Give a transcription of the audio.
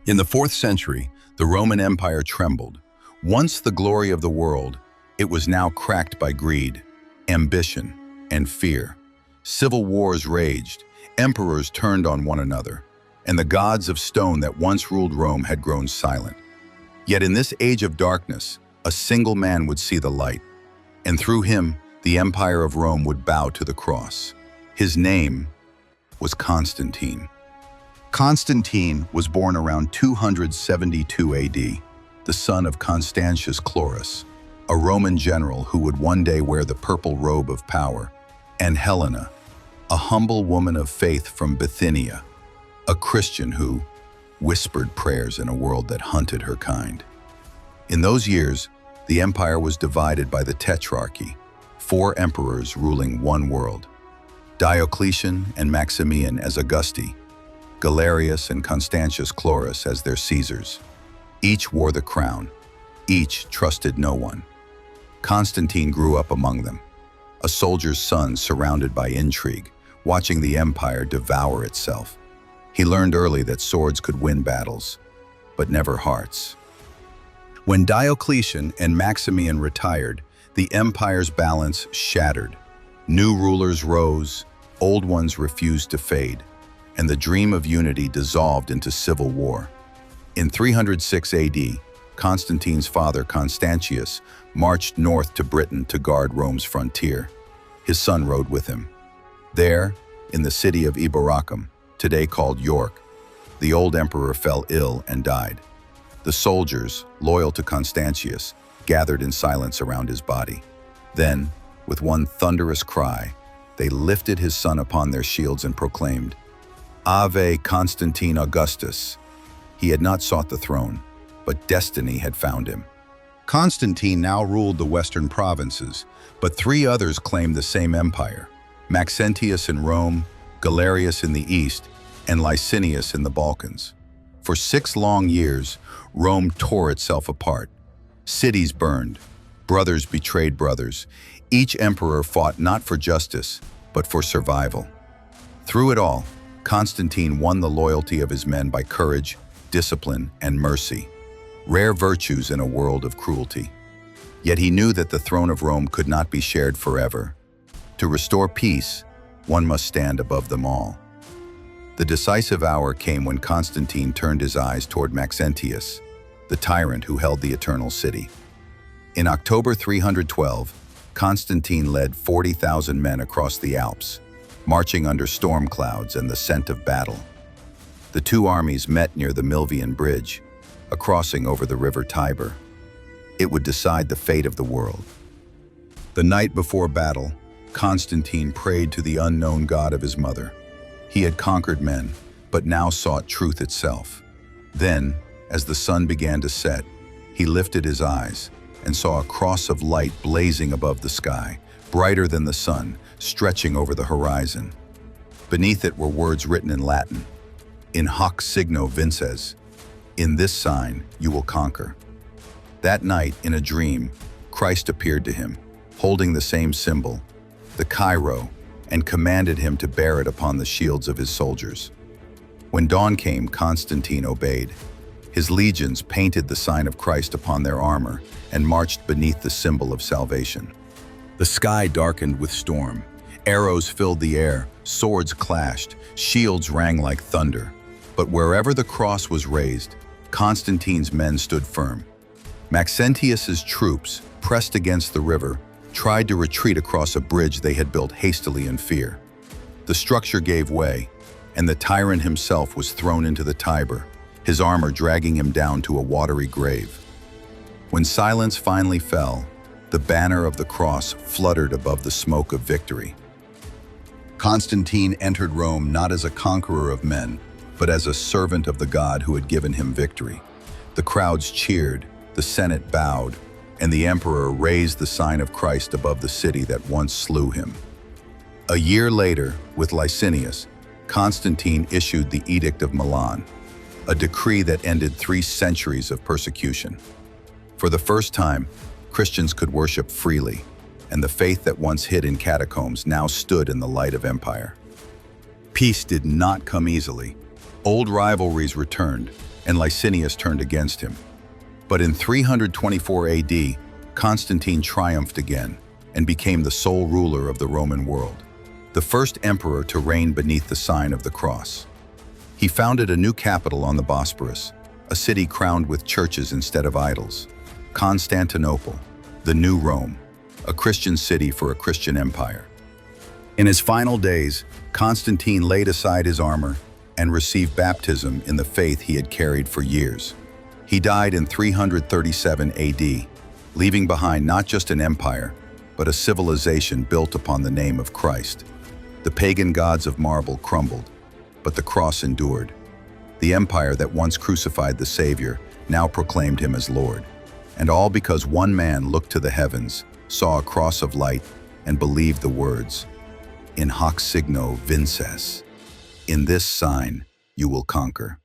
In the 4th century, the Roman Empire trembled. Once the glory of the world, it was now cracked by greed, ambition, and fear. Civil wars raged, emperors turned on one another, and the gods of stone that once ruled Rome had grown silent. Yet in this age of darkness, a single man would see the light, and through him, the Empire of Rome would bow to the cross. His name was Constantine. Constantine was born around 272 AD, the son of Constantius Chlorus, a Roman general who would one day wear the purple robe of power, and Helena, a humble woman of faith from Bithynia, a Christian who whispered prayers in a world that hunted her kind. In those years, the empire was divided by the Tetrarchy, 4 emperors ruling one world: Diocletian and Maximian as Augusti, Galerius and Constantius Chlorus as their Caesars. Each wore the crown, each trusted no one. Constantine grew up among them, a soldier's son surrounded by intrigue, watching the empire devour itself. He learned early that swords could win battles, but never hearts. When Diocletian and Maximian retired, the empire's balance shattered. New rulers rose, old ones refused to fade, and the dream of unity dissolved into civil war. In 306 AD, Constantine's father Constantius marched north to Britain to guard Rome's frontier. His son rode with him. There, in the city of Eboracum, today called York, the old emperor fell ill and died. The soldiers, loyal to Constantius, gathered in silence around his body. Then, with one thunderous cry, they lifted his son upon their shields and proclaimed, "Ave Constantine Augustus." He had not sought the throne, but destiny had found him. Constantine now ruled the western provinces, but 3 others claimed the same empire: Maxentius in Rome, Galerius in the east, and Licinius in the Balkans. For 6 long years, Rome tore itself apart. Cities burned, brothers betrayed brothers. Each emperor fought not for justice, but for survival. Through it all, Constantine won the loyalty of his men by courage, discipline, and mercy, rare virtues in a world of cruelty. Yet he knew that the throne of Rome could not be shared forever. To restore peace, one must stand above them all. The decisive hour came when Constantine turned his eyes toward Maxentius, the tyrant who held the Eternal City. In October 312, Constantine led 40,000 men across the Alps, marching under storm clouds and the scent of battle. The 2 armies met near the Milvian Bridge, a crossing over the river Tiber. It would decide the fate of the world. The night before battle, Constantine prayed to the unknown God of his mother. He had conquered men, but now sought truth itself. Then, as the sun began to set, he lifted his eyes and saw a cross of light blazing above the sky, brighter than the sun, stretching over the horizon. Beneath it were words written in Latin: "In hoc signo vinces." In this sign you will conquer. That night, in a dream, Christ appeared to him, holding the same symbol, the Chi, and commanded him to bear it upon the shields of his soldiers. When dawn came, Constantine obeyed. His legions painted the sign of Christ upon their armor and marched beneath the symbol of salvation. The sky darkened with storm. Arrows filled the air, swords clashed, shields rang like thunder. But wherever the cross was raised, Constantine's men stood firm. Maxentius's troops, pressed against the river, tried to retreat across a bridge they had built hastily in fear. The structure gave way, and the tyrant himself was thrown into the Tiber, his armor dragging him down to a watery grave. When silence finally fell, the banner of the cross fluttered above the smoke of victory. Constantine entered Rome not as a conqueror of men, but as a servant of the God who had given him victory. The crowds cheered, the Senate bowed, and the emperor raised the sign of Christ above the city that once slew him. A year later, with Licinius, Constantine issued the Edict of Milan, a decree that ended 3 centuries of persecution. For the first time, Christians could worship freely, and the faith that once hid in catacombs now stood in the light of empire. Peace did not come easily. Old rivalries returned. and Licinius turned against him. But in 324 AD, Constantine triumphed again and became the sole ruler of the Roman world, the first emperor to reign beneath the sign of the cross. He founded a new capital on the Bosporus, a city crowned with churches instead of idols, Constantinople, the new Rome, a Christian city for a Christian empire. In his final days, Constantine laid aside his armor and received baptism in the faith he had carried for years. He died in 337 AD, leaving behind not just an empire, but a civilization built upon the name of Christ. The pagan gods of marble crumbled, but the cross endured. The empire that once crucified the Savior now proclaimed him as Lord. And all because one man looked to the heavens, saw a cross of light, and believed the words, "In hoc signo vinces." In this sign you will conquer.